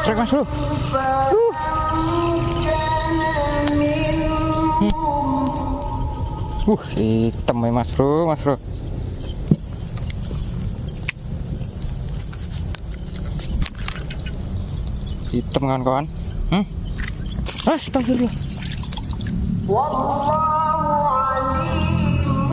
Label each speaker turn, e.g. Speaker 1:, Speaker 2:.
Speaker 1: Trek Mas Bro. Hitam ya Mas Bro, Mas Bro. Hitam kawan-kawan. Astagfirullah.